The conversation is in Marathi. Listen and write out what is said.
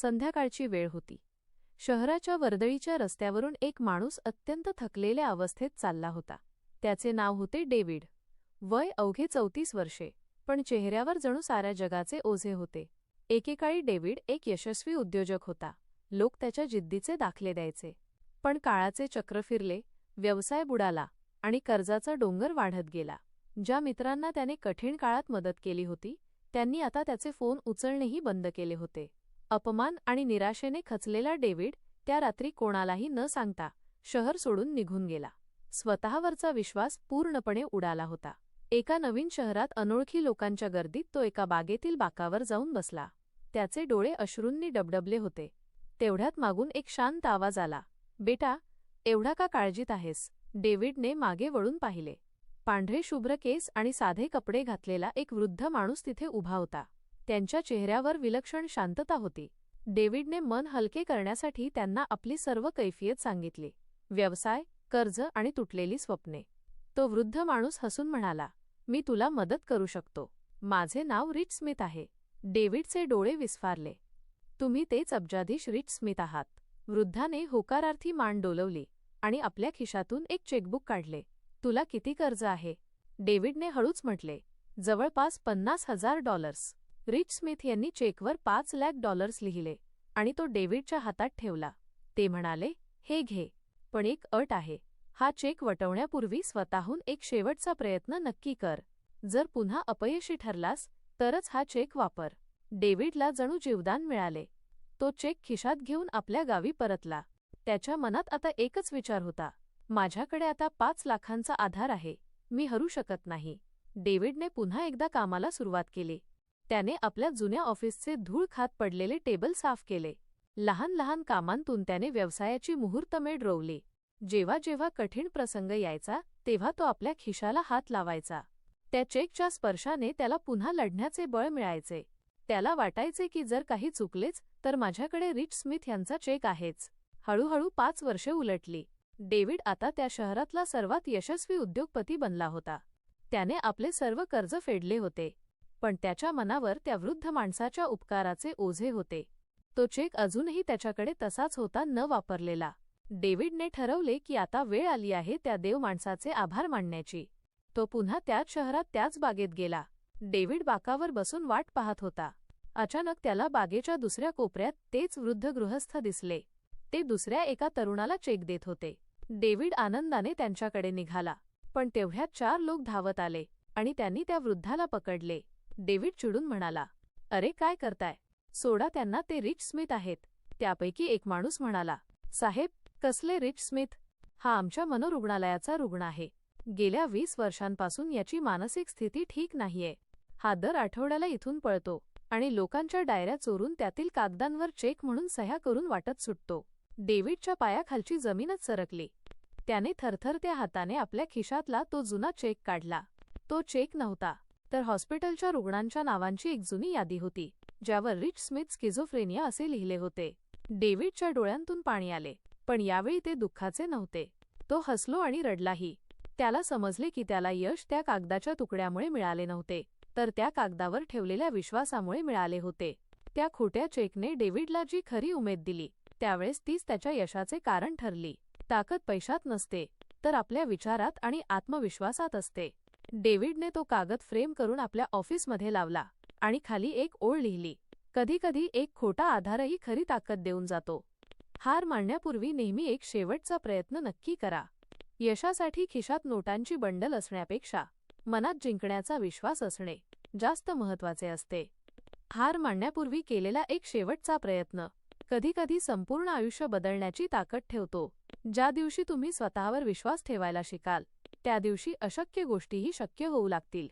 संध्याकाळची वेळ होती. शहराच्या वर्दळीच्या रस्त्यावरून एक माणूस अत्यंत थकलेल्या अवस्थेत चालला होता. त्याचे नाव होते डेव्हिड. वय अवघे 34 वर्षे, पण चेहऱ्यावर जणू साऱ्या जगाचे ओझे होते. एकेकाळी डेव्हिड एक यशस्वी उद्योजक होता. लोक त्याच्या जिद्दीचे दाखले द्यायचे. पण काळाचे चक्र फिरले, व्यवसाय बुडाला आणि कर्जाचा डोंगर वाढत गेला. ज्या मित्रांना त्याने कठीण काळात मदत केली होती, त्यांनी आता त्याचे फोन उचलणेही बंद केले होते. अपमान आणि निराशेने खचलेला डेव्हिड त्या रात्री कोणालाही न सांगता शहर सोडून निघून गेला. स्वतःवरचा विश्वास पूर्णपणे उडाला होता. एका नवीन शहरात अनोळखी लोकांच्या गर्दीत तो एका बागेतील बाकावर जाऊन बसला. त्याचे डोळे अश्रूंनी डबडबले होते. तेवढ्यात मागून एक शांत आवाज आला. बेटा, एवढा का काळजीत आहेस? डेव्हिडने मागे वळून पाहिले. पांढरे शुभ्र केस आणि साधे कपडे घातलेला एक वृद्ध माणूस तिथे उभा होता. त्यांच्या चेहऱ्यावर विलक्षण शांतता होती. डेव्हिडने मन हलके करण्यासाठी त्यांना आपली सर्व कैफियत सांगितली. व्यवसाय, कर्ज आणि तुटलेली स्वप्ने. तो वृद्ध माणूस हसून म्हणाला, मी तुला मदत करू शकतो. माझे नाव रिच स्मिथ आहे. डेव्हिडचे डोळे विस्फारले. तुम्ही तेच अब्जाधीश रिच स्मिथ आहात. वृद्धाने होकारार्थी मान डोलवली आणि आपल्या खिशातून एक चेकबुक काढले. तुला किती कर्ज आहे? डेव्हिडने हळूच म्हटले, जवळपास $50,000. रिच स्मिथ यांनी चेकवर $5,00,000 लिहिले आणि तो डेव्हिडच्या हातात ठेवला. ते म्हणाले, हे घे. पण एक अट आहे. हा चेक वटवण्यापूर्वी स्वतःहून एक शेवटचा प्रयत्न नक्की कर. जर पुन्हा अपयशी ठरलास तरच हा चेक वापर. डेव्हिडला जणू जीवदान मिळाले. तो चेक खिशात घेऊन आपल्या गावी परतला. त्याच्या मनात आता एकच विचार होता, माझ्याकडे आता 5 लाखांचा आधार आहे. मी हरू शकत नाही. डेव्हिडने पुन्हा एकदा कामाला सुरुवात केली. त्याने आपल्या जुन्या ऑफिसचे धूळ खात पडलेले टेबल साफ केले. लहान लहान कामांतून त्याने व्यवसायाची मुहूर्तमेढ रोवली. जेव्हा जेव्हा कठीण प्रसंग यायचा तेव्हा तो आपल्या खिशाला हात लावायचा. त्या चेकच्या स्पर्शाने त्याला पुन्हा लढण्याचे बळ मिळायचे. त्याला वाटायचे की जर काही चुकलेच तर माझ्याकडे रिच स्मिथ यांचा चेक आहेच. हळूहळू 5 वर्षे उलटली. डेव्हिड आता त्या शहरातला सर्वात यशस्वी उद्योगपती बनला होता. त्याने आपले सर्व कर्ज फेडले होते. पण त्याच्या मनावर त्या वृद्ध माणसाच्या उपकाराचे ओझे होते. तो चेक अजूनही त्याच्याकडे तसाच होता, न वापरलेला. डेव्हिडने ठरवले की आता वेळ आली आहे त्या देव माणसाचे आभार मानण्याची. तो पुन्हा त्याच शहरात त्याच बागेत गेला. डेव्हिड बाकावर बसून वाट पाहत होता. अचानक त्याला बागेच्या दुसऱ्या कोपऱ्यात तेच वृद्ध गृहस्थ दिसले. ते दुसऱ्या एका तरुणाला चेक देत होते. डेव्हिड आनंदाने त्यांच्याकडे निघाला. पण तेवढ्यात 4 लोक धावत आले आणि त्यांनी त्या वृद्धाला पकडले. डेव्हिड चिडून म्हणाला, अरे काय करताय? सोडा त्यांना, ते रिच स्मिथ आहेत. त्यापैकी एक माणूस म्हणाला, साहेब, कसले रिच स्मिथ? हा आमच्या मनोरुग्णालयाचा रुग्ण आहे. गेल्या 20 वर्षांपासून याची मानसिक स्थिती ठीक नाहीये. हा दर आठवड्याला इथून पळतो आणि लोकांच्या डायऱ्या चोरून त्यातील कागदांवर चेक म्हणून सह्या करून वाटत सुटतो. डेव्हिडच्या पायाखालची जमीनच सरकली. त्याने थरथरत्या हाताने आपल्या खिशातला तो जुना चेक काढला. तो चेक नव्हता, तर हॉस्पिटलच्या रुग्णांच्या नावांची एक जुनी यादी होती, ज्यावर रिच स्मिथ स्किझोफ्रेनिया असे लिहिले होते. डेव्हिडच्या डोळ्यांतून पाणी आले, पण यावेळी ते दुःखाचे नव्हते. तो हसलो आणि रडलाही. त्याला समजले की त्याला यश त्या कागदाच्या तुकड्यामुळे मिळाले नव्हते, तर त्या कागदावर ठेवलेल्या विश्वासामुळे मिळाले होते. त्या खोट्या चेकने डेव्हिडला जी खरी उमेद दिली, त्यावेळेस तीच त्याच्या यशाचे कारण ठरली. ताकद पैशात नसते, तर आपल्या विचारात आणि आत्मविश्वासात असते. डेव्हिडने तो कागद फ्रेम करून आपल्या ऑफिसमध्ये लावला आणि खाली एक ओळ लिहिली, कधीकधी एक खोटा आधारही खरी ताकद देऊन जातो. हार मानण्यापूर्वी नेहमी एक शेवटचा प्रयत्न नक्की करा. यशासाठी खिशात नोटांची बंडल असण्यापेक्षा मनात जिंकण्याचा विश्वास असणे जास्त महत्त्वाचे असते. हार मानण्यापूर्वी केलेला एक शेवटचा प्रयत्न कधीकधी संपूर्ण आयुष्य बदलण्याची ताकद ठेवतो. ज्या दिवशी तुम्ही स्वतःवर विश्वास ठेवायला शिकाल, त्या दिवशी अशक्य गोष्टीही शक्य होऊ लागतील.